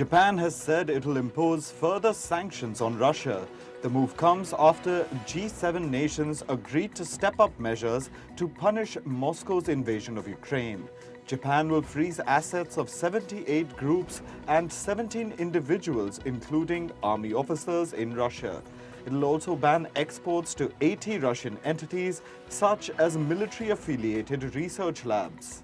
Japan has said it will impose further sanctions on Russia. The move comes after G7 nations agreed to step up measures to punish Moscow's invasion of Ukraine. Japan will freeze assets of 78 groups and 17 individuals, including army officers in Russia. It will also ban exports to 80 Russian entities, such as military-affiliated research labs.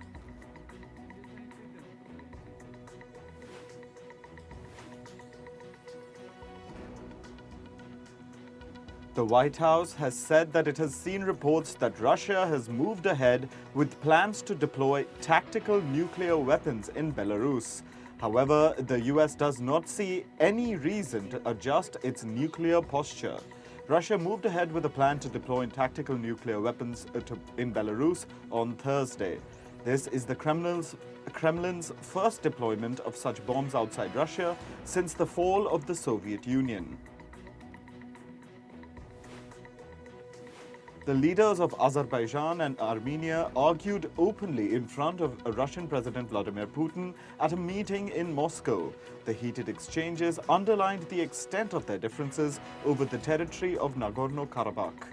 The White House has said that it has seen reports that Russia has moved ahead with plans to deploy tactical nuclear weapons in Belarus. However, the US does not see any reason to adjust its nuclear posture. Russia moved ahead with a plan to deploy tactical nuclear weapons in Belarus on Thursday. This is the Kremlin's first deployment of such bombs outside Russia since the fall of the Soviet Union. The leaders of Azerbaijan and Armenia argued openly in front of Russian President Vladimir Putin at a meeting in Moscow. The heated exchanges underlined the extent of their differences over the territory of Nagorno-Karabakh.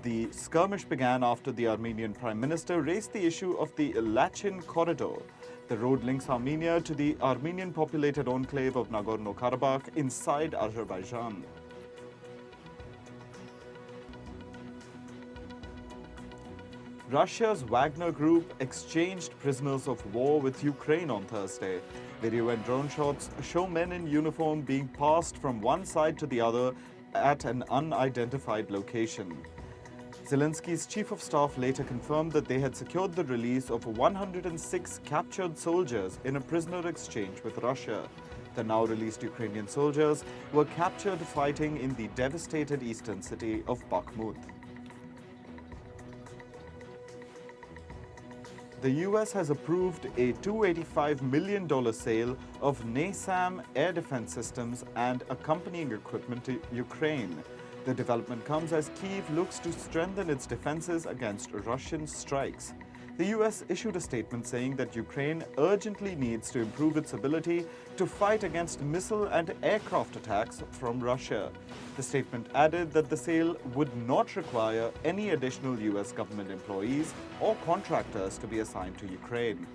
The skirmish began after the Armenian Prime Minister raised the issue of the Lachin Corridor. The road links Armenia to the Armenian-populated enclave of Nagorno-Karabakh inside Azerbaijan. Russia's Wagner group exchanged prisoners of war with Ukraine on Thursday. Video and drone shots show men in uniform being passed from one side to the other at an unidentified location. Zelensky's chief of staff later confirmed that they had secured the release of 106 captured soldiers in a prisoner exchange with Russia. The now released Ukrainian soldiers were captured fighting in the devastated eastern city of Bakhmut. The US has approved a $285 million sale of NASAM air defense systems and accompanying equipment to Ukraine. The development comes as Kyiv looks to strengthen its defenses against Russian strikes. The US issued a statement saying that Ukraine urgently needs to improve its ability to fight against missile and aircraft attacks from Russia. The statement added that the sale would not require any additional US government employees or contractors to be assigned to Ukraine.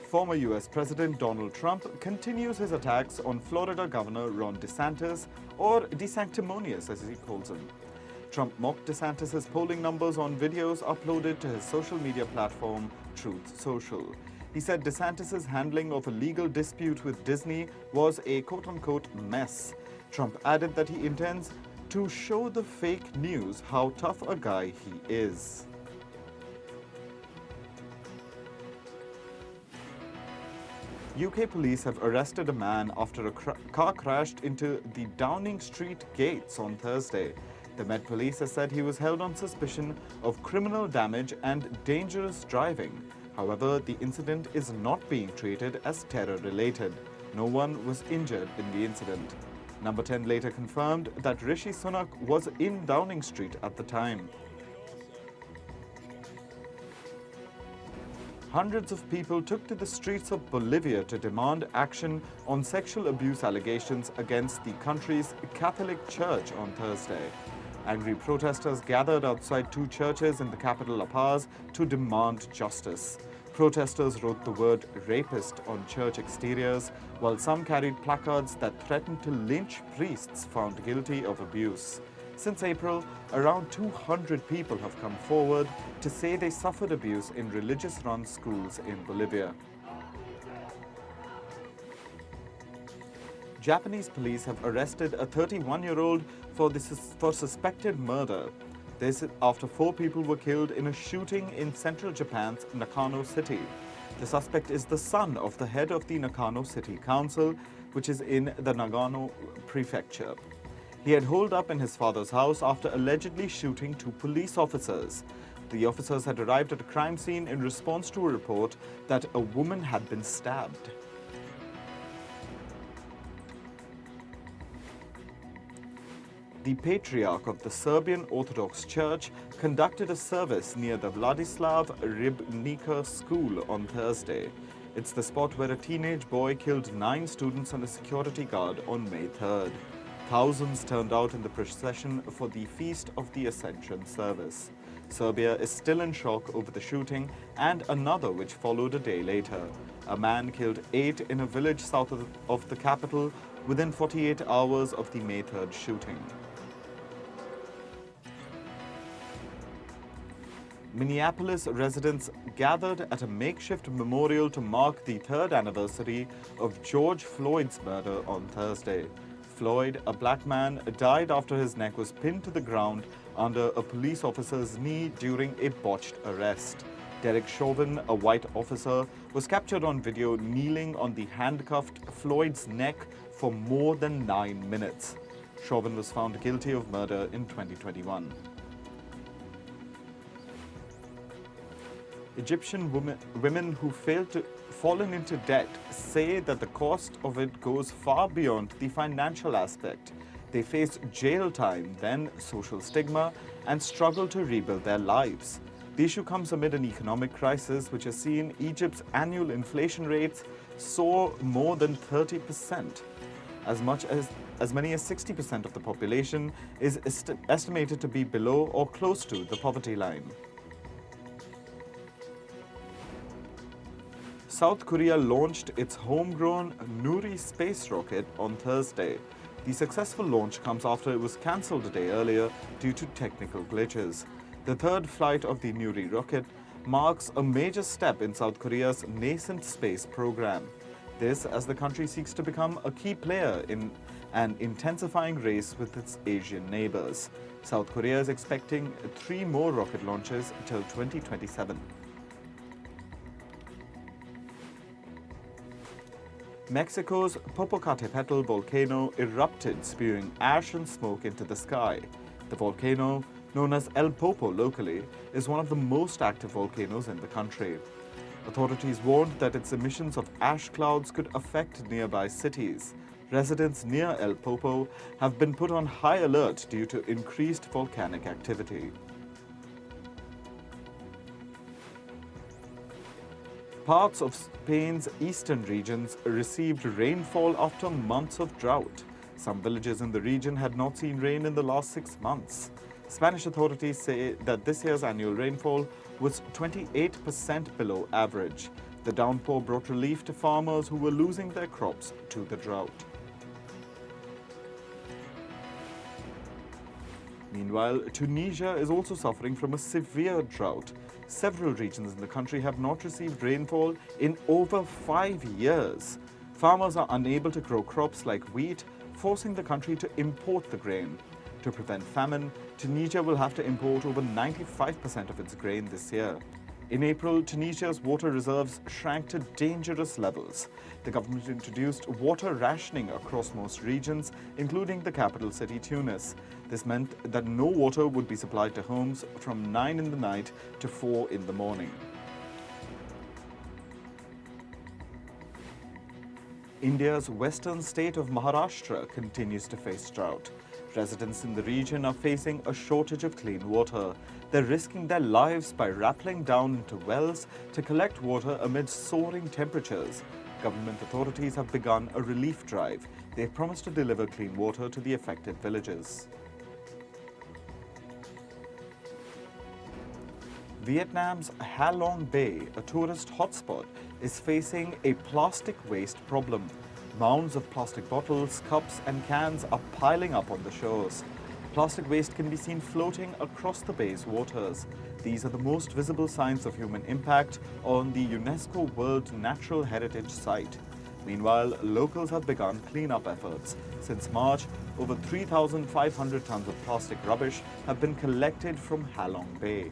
Former US President Donald Trump continues his attacks on Florida Governor Ron DeSantis, or DeSanctimonious as he calls him. Trump mocked DeSantis' polling numbers on videos uploaded to his social media platform, Truth Social. He said DeSantis' handling of a legal dispute with Disney was a quote-unquote mess. Trump added that he intends to show the fake news how tough a guy he is. UK police have arrested a man after a car crashed into the Downing Street gates on Thursday. The Met Police has said he was held on suspicion of criminal damage and dangerous driving. However, the incident is not being treated as terror-related. No one was injured in the incident. Number 10 later confirmed that Rishi Sunak was in Downing Street at the time. Hundreds of people took to the streets of Bolivia to demand action on sexual abuse allegations against the country's Catholic Church on Thursday. Angry protesters gathered outside two churches in the capital La Paz to demand justice. Protesters wrote the word rapist on church exteriors, while some carried placards that threatened to lynch priests found guilty of abuse. Since April, around 200 people have come forward to say they suffered abuse in religious-run schools in Bolivia. Japanese police have arrested a 31-year-old for suspected murder. This after 4 people were killed in a shooting in central Japan's Nakano City. The suspect is the son of the head of the Nakano City Council, which is in the Nagano Prefecture. He had holed up in his father's house after allegedly shooting 2 police officers. The officers had arrived at a crime scene in response to a report that a woman had been stabbed. the Patriarch of the Serbian Orthodox Church conducted a service near the Vladislav Ribnica School on Thursday. It's the spot where a teenage boy killed 9 students and a security guard on May 3rd. Thousands turned out in the procession for the Feast of the Ascension service. Serbia is still in shock over the shooting and another which followed a day later. A man killed 8 in a village south of the capital within 48 hours of the May 3rd shooting. Minneapolis residents gathered at a makeshift memorial to mark the 3rd anniversary of George Floyd's murder on Thursday. Floyd, a black man, died after his neck was pinned to the ground under a police officer's knee during a botched arrest. Derek Chauvin, a white officer, was captured on video kneeling on the handcuffed Floyd's neck for more than 9 minutes. Chauvin was found guilty of murder in 2021. Egyptian women who fallen into debt say that the cost of it goes far beyond the financial aspect. They face jail time, then social stigma, and struggle to rebuild their lives. The issue comes amid an economic crisis which has seen Egypt's annual inflation rates soar more than 30%. As many as 60% of the population is estimated to be below or close to the poverty line. South Korea launched its homegrown Nuri space rocket on Thursday. The successful launch comes after it was cancelled a day earlier due to technical glitches. The 3rd flight of the Nuri rocket marks a major step in South Korea's nascent space program. This as the country seeks to become a key player in an intensifying race with its Asian neighbors. South Korea is expecting 3 more rocket launches till 2027. Mexico's Popocatépetl volcano erupted, spewing ash and smoke into the sky. The volcano, known as El Popo locally, is one of the most active volcanoes in the country. Authorities warned that its emissions of ash clouds could affect nearby cities. Residents near El Popo have been put on high alert due to increased volcanic activity. Parts of Spain's eastern regions received rainfall after months of drought. Some villages in the region had not seen rain in the last 6 months. Spanish authorities say that this year's annual rainfall was 28% below average. The downpour brought relief to farmers who were losing their crops to the drought. Meanwhile, Tunisia is also suffering from a severe drought. Several regions in the country have not received rainfall in over 5 years. Farmers are unable to grow crops like wheat, forcing the country to import the grain. To prevent famine, Tunisia will have to import over 95% of its grain this year. In April, Tunisia's water reserves shrank to dangerous levels. The government introduced water rationing across most regions, including the capital city, Tunis. This meant that no water would be supplied to homes from 9 in the night to 4 in the morning. India's western state of Maharashtra continues to face drought. Residents in the region are facing a shortage of clean water. They're risking their lives by rappelling down into wells to collect water amid soaring temperatures. Government authorities have begun a relief drive. They've promised to deliver clean water to the affected villages. Vietnam's Ha Long Bay, a tourist hotspot, is facing a plastic waste problem. Mounds of plastic bottles, cups and cans are piling up on the shores. Plastic waste can be seen floating across the bay's waters. These are the most visible signs of human impact on the UNESCO World Natural Heritage Site. Meanwhile, locals have begun clean-up efforts. Since March, over 3,500 tons of plastic rubbish have been collected from Ha Long Bay.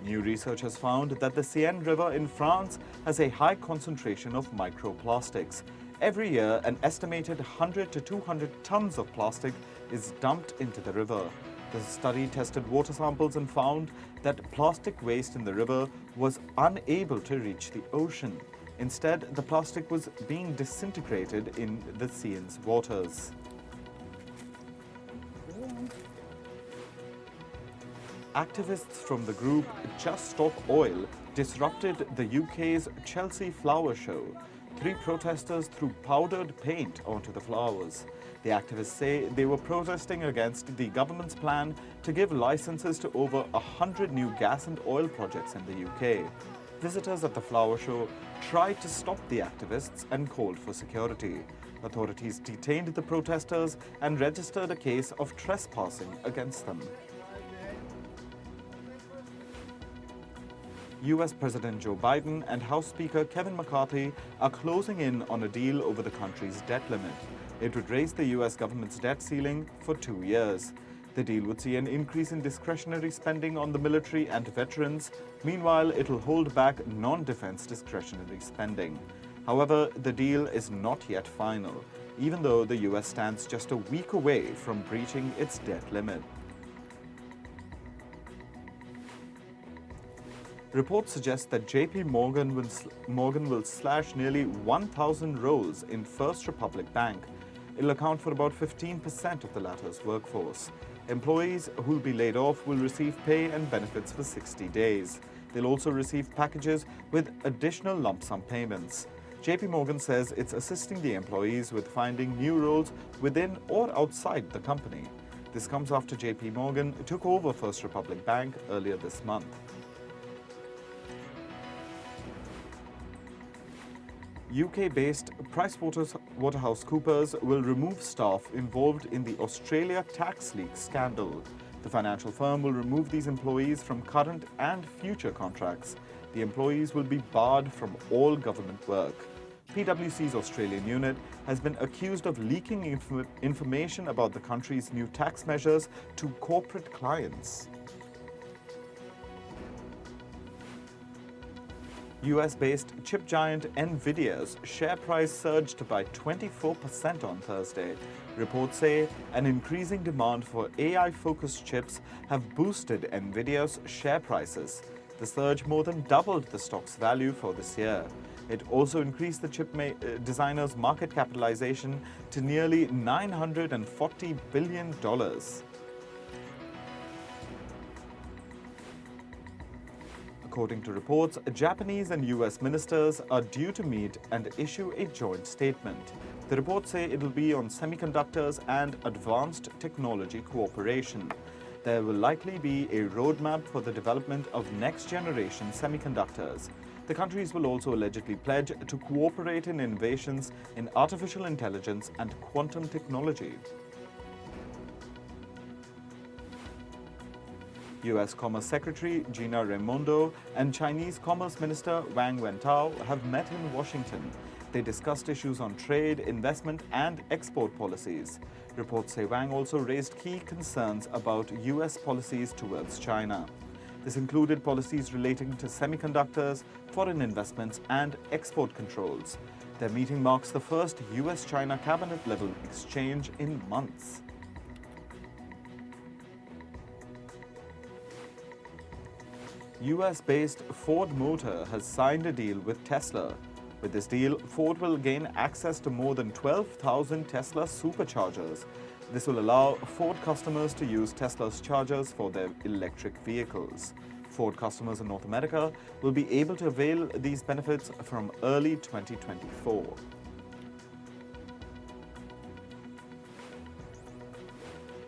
New research has found that the Seine River in France has a high concentration of microplastics. Every year, an estimated 100 to 200 tons of plastic is dumped into the river. The study tested water samples and found that plastic waste in the river was unable to reach the ocean. Instead, the plastic was being disintegrated in the Seine waters. Activists from the group Just Stop Oil disrupted the UK's Chelsea Flower Show. 3 protesters threw powdered paint onto the flowers. The activists say they were protesting against the government's plan to give licenses to over 100 new gas and oil projects in the UK. Visitors at the flower show tried to stop the activists and called for security. Authorities detained the protesters and registered a case of trespassing against them. US President Joe Biden and House Speaker Kevin McCarthy are closing in on a deal over the country's debt limit. It would raise the US government's debt ceiling for 2 years. The deal would see an increase in discretionary spending on the military and veterans. Meanwhile, it'll hold back non-defense discretionary spending. However, the deal is not yet final, even though the US stands just a week away from breaching its debt limit. Reports suggest that JP Morgan will slash nearly 1,000 roles in First Republic Bank. It'll account for about 15% of the latter's workforce. Employees who'll be laid off will receive pay and benefits for 60 days. They'll also receive packages with additional lump sum payments. JP Morgan says it's assisting the employees with finding new roles within or outside the company. This comes after JP Morgan took over First Republic Bank earlier this month. UK-based PricewaterhouseCoopers will remove staff involved in the Australia tax leak scandal. The financial firm will remove these employees from current and future contracts. The employees will be barred from all government work. PwC's Australian unit has been accused of leaking information about the country's new tax measures to corporate clients. US-based chip giant Nvidia's share price surged by 24% on Thursday. Reports say an increasing demand for AI-focused chips have boosted Nvidia's share prices. The surge more than doubled the stock's value for this year. It also increased the chip designer's market capitalization to nearly $940 billion. According to reports, Japanese and US ministers are due to meet and issue a joint statement. The reports say it will be on semiconductors and advanced technology cooperation. There will likely be a roadmap for the development of next-generation semiconductors. The countries will also allegedly pledge to cooperate in innovations in artificial intelligence and quantum technology. US Commerce Secretary Gina Raimondo and Chinese Commerce Minister Wang Wentao have met in Washington. They discussed issues on trade, investment, and export policies. Reports say Wang also raised key concerns about US policies towards China. This included policies relating to semiconductors, foreign investments, and export controls. Their meeting marks the first US-China cabinet-level exchange in months. US-based Ford Motor has signed a deal with Tesla. With this deal, Ford will gain access to more than 12,000 Tesla superchargers. This will allow Ford customers to use Tesla's chargers for their electric vehicles. Ford customers in North America will be able to avail these benefits from early 2024.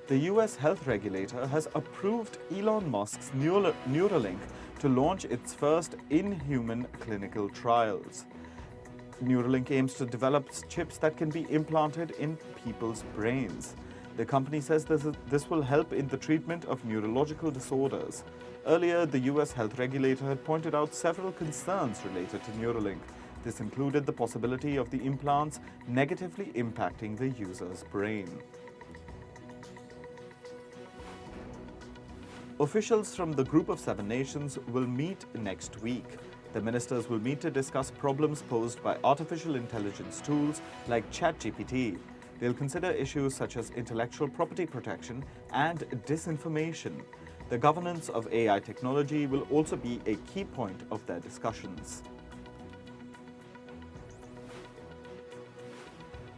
The US health regulator has approved Elon Musk's Neuralink to launch its first in-human clinical trials. Neuralink aims to develop chips that can be implanted in people's brains. The company says this will help in the treatment of neurological disorders. Earlier, the US health regulator had pointed out several concerns related to Neuralink. This included the possibility of the implants negatively impacting the user's brain. Officials from the Group of 7 nations will meet next week. The ministers will meet to discuss problems posed by artificial intelligence tools like ChatGPT. They'll consider issues such as intellectual property protection and disinformation. The governance of AI technology will also be a key point of their discussions.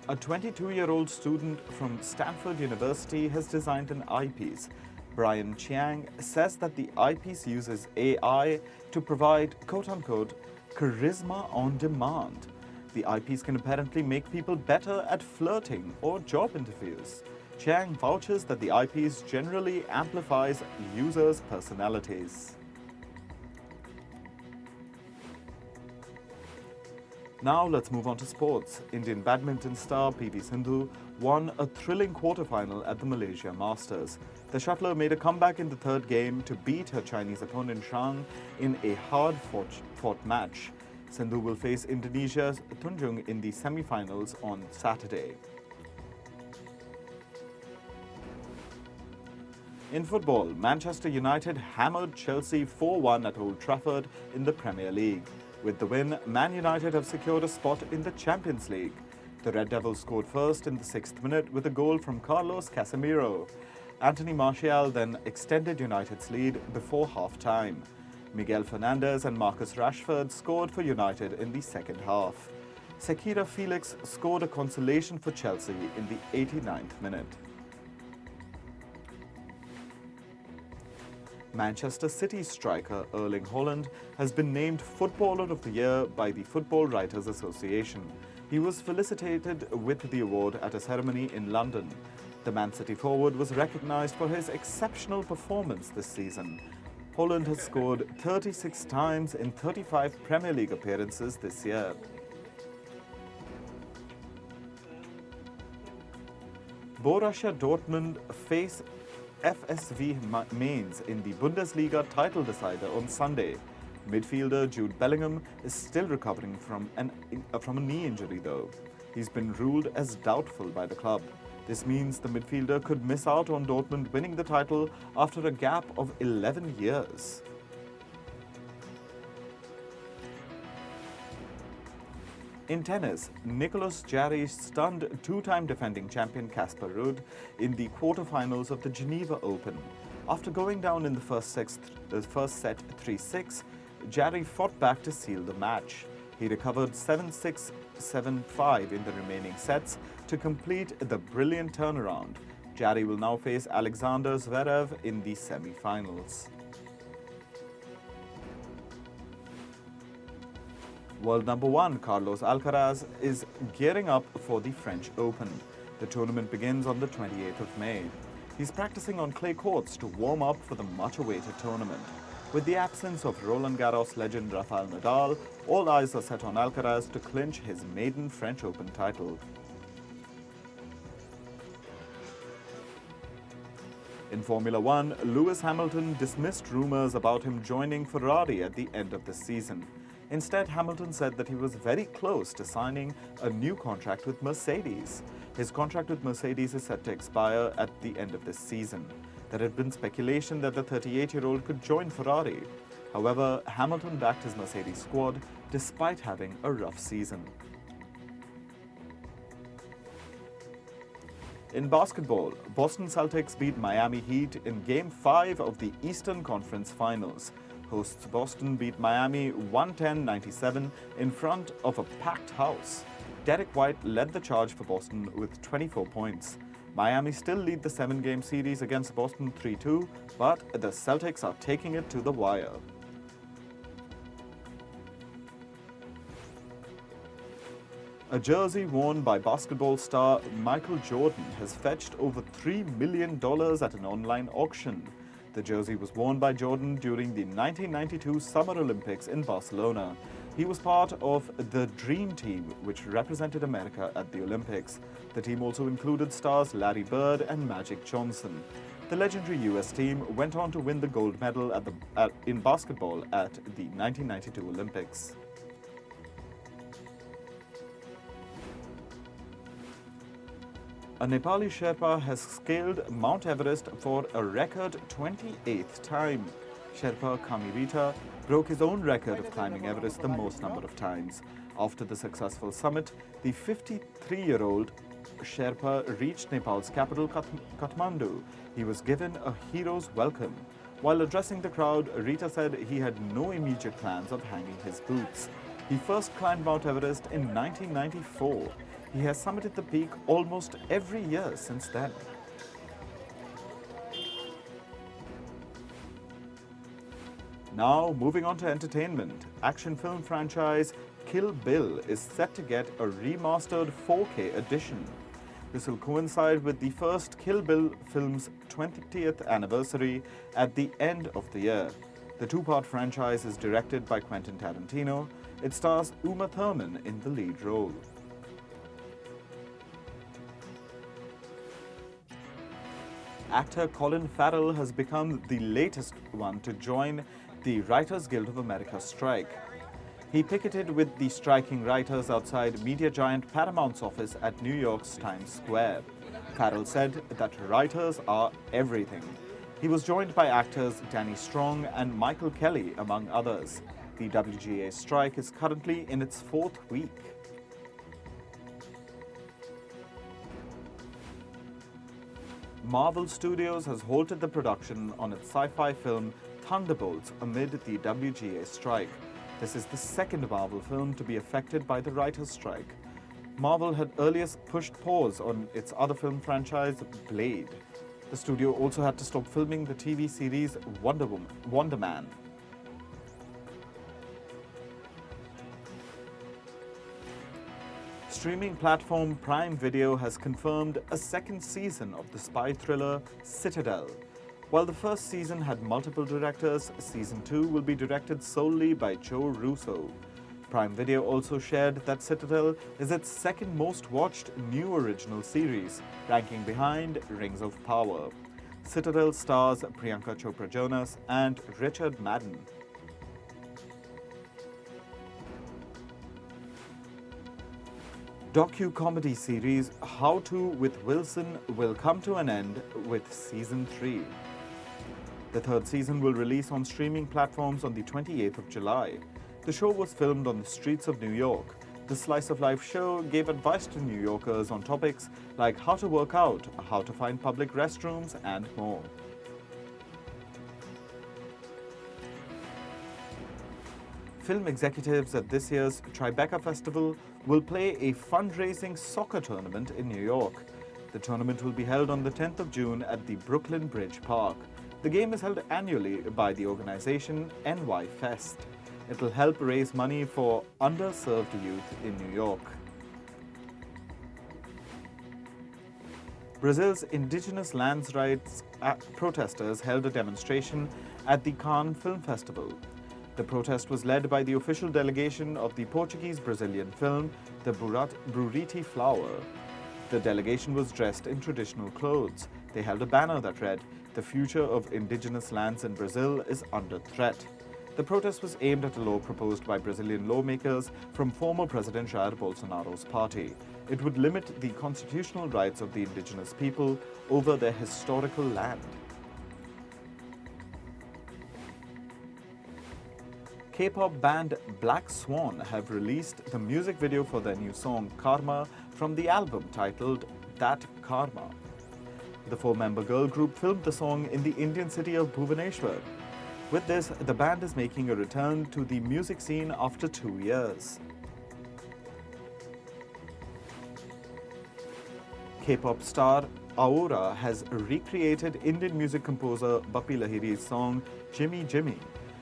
A 22-year-old student from Stanford University has designed an eyepiece. Brian Chiang says that the eyepiece uses AI to provide, quote-unquote, charisma on demand. The eyepiece can apparently make people better at flirting or job interviews. Chiang vouches that the eyepiece generally amplifies users' personalities. Now let's move on to sports. Indian badminton star PV Sindhu won a thrilling quarterfinal at the Malaysia Masters. The shuttler made a comeback in the third game to beat her Chinese opponent Zhang in a hard-fought match. Sindhu will face Indonesia's Tunjung in the semi-finals on Saturday. In football, Manchester United hammered Chelsea 4-1 at Old Trafford in the Premier League. With the win, Man United have secured a spot in the Champions League. The Red Devils scored first in the 6th minute with a goal from Carlos Casemiro. Anthony Martial then extended United's lead before half-time. Miguel Fernandes and Marcus Rashford scored for United in the second half. Sekira Felix scored a consolation for Chelsea in the 89th minute. Manchester City striker Erling Haaland has been named Footballer of the Year by the Football Writers Association. He was felicitated with the award at a ceremony in London. The Man City forward was recognised for his exceptional performance this season. Haaland has scored 36 times in 35 Premier League appearances this year. Borussia Dortmund face FSV Mainz in the Bundesliga title decider on Sunday. Midfielder Jude Bellingham is still recovering from a knee injury though. He's been ruled as doubtful by the club. This means the midfielder could miss out on Dortmund winning the title after a gap of 11 years. In tennis, Nicolas Jarry stunned two-time defending champion Casper Ruud in the quarterfinals of the Geneva Open. After going down in the first set 3-6, Jarry fought back to seal the match. He recovered 7-6, 7-5 in the remaining sets to complete the brilliant turnaround. Jarry will now face Alexander Zverev in the semi-finals. World number 1 Carlos Alcaraz is gearing up for the French Open. The tournament begins on the 28th of May. He's practicing on clay courts to warm up for the much-awaited tournament. With the absence of Roland Garros legend Rafael Nadal, all eyes are set on Alcaraz to clinch his maiden French Open title. In Formula One, Lewis Hamilton dismissed rumors about him joining Ferrari at the end of the season. Instead, Hamilton said that he was very close to signing a new contract with Mercedes. His contract with Mercedes is set to expire at the end of this season. There had been speculation that the 38-year-old could join Ferrari. However, Hamilton backed his Mercedes squad despite having a rough season. In basketball, Boston Celtics beat Miami Heat in Game 5 of the Eastern Conference Finals. Hosts Boston beat Miami 110-97 in front of a packed house. Derek White led the charge for Boston with 24 points. Miami still lead the 7-game series against Boston 3-2, but the Celtics are taking it to the wire. A jersey worn by basketball star Michael Jordan has fetched over $3 million at an online auction. The jersey was worn by Jordan during the 1992 Summer Olympics in Barcelona. He was part of the Dream Team, which represented America at the Olympics. The team also included stars Larry Bird and Magic Johnson. The legendary US team went on to win the gold medal in basketball at the 1992 Olympics. A Nepali Sherpa has scaled Mount Everest for a record 28th time. Sherpa Kamirita broke his own record of climbing Everest the most number of times. After the successful summit, the 53-year-old Sherpa reached Nepal's capital Kathmandu. He was given a hero's welcome. While addressing the crowd, Rita said he had no immediate plans of hanging his boots. He first climbed Mount Everest in 1994. He has summited the peak almost every year since then. Now, moving on to entertainment, action film franchise Kill Bill is set to get a remastered 4K edition. This will coincide with the first Kill Bill film's 20th anniversary at the end of the year. The two-part franchise is directed by Quentin Tarantino. It stars Uma Thurman in the lead role. Actor Colin Farrell has become the latest one to join the Writers Guild of America strike. He picketed with the striking writers outside media giant Paramount's office at New York's Times Square. Farrell said that writers are everything. He was joined by actors Danny Strong and Michael Kelly, among others. The WGA strike is currently in its 4th week. Marvel Studios has halted the production on its sci-fi film Thunderbolts amid the WGA strike. This is the second Marvel film to be affected by the writers' strike. Marvel had earlier pushed pause on its other film franchise, Blade. The studio also had to stop filming the TV series Wonder Man. Streaming platform Prime Video has confirmed a second season of the spy thriller Citadel. While the first season had multiple directors, season 2 will be directed solely by Joe Russo. Prime Video also shared that Citadel is its second most watched new original series, ranking behind Rings of Power. Citadel stars Priyanka Chopra Jonas and Richard Madden. Docu-comedy series How To with Wilson will come to an end with season 3. The third season will release on streaming platforms on the 28th of July. The show was filmed on the streets of New York. The Slice of Life show gave advice to New Yorkers on topics like how to work out, how to find public restrooms, and more. Film executives at this year's Tribeca Festival will play a fundraising soccer tournament in New York. The tournament will be held on the 10th of June at the Brooklyn Bridge Park. The game is held annually by the organization NY Fest. It will help raise money for underserved youth in New York. Brazil's indigenous lands rights protesters held a demonstration at the Cannes Film Festival. The protest was led by the official delegation of the Portuguese-Brazilian film, the Buriti Flower. The delegation was dressed in traditional clothes. They held a banner that read, "The future of indigenous lands in Brazil is under threat." The protest was aimed at a law proposed by Brazilian lawmakers from former President Jair Bolsonaro's party. It would limit the constitutional rights of the indigenous people over their historical land. K-pop band Black Swan have released the music video for their new song Karma from the album titled That Karma. The 4-member girl group filmed the song in the Indian city of Bhubaneswar. With this, the band is making a return to the music scene after 2 years. K-pop star Aura has recreated Indian music composer Bappi Lahiri's song Jimmy Jimmy.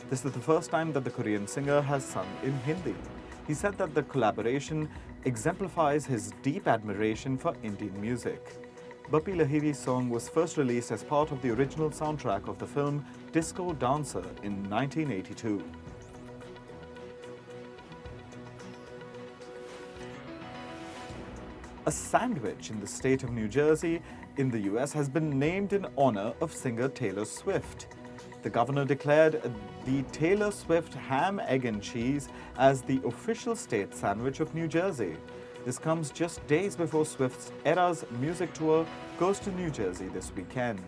This is the first time that the Korean singer has sung in Hindi. He said that the collaboration exemplifies his deep admiration for Indian music. Bappi Lahiri's song was first released as part of the original soundtrack of the film Disco Dancer in 1982. A sandwich in the state of New Jersey in the US has been named in honor of singer Taylor Swift. The governor declared the Taylor Swift ham, egg and cheese as the official state sandwich of New Jersey. This comes just days before Swift's Eras music tour goes to New Jersey this weekend.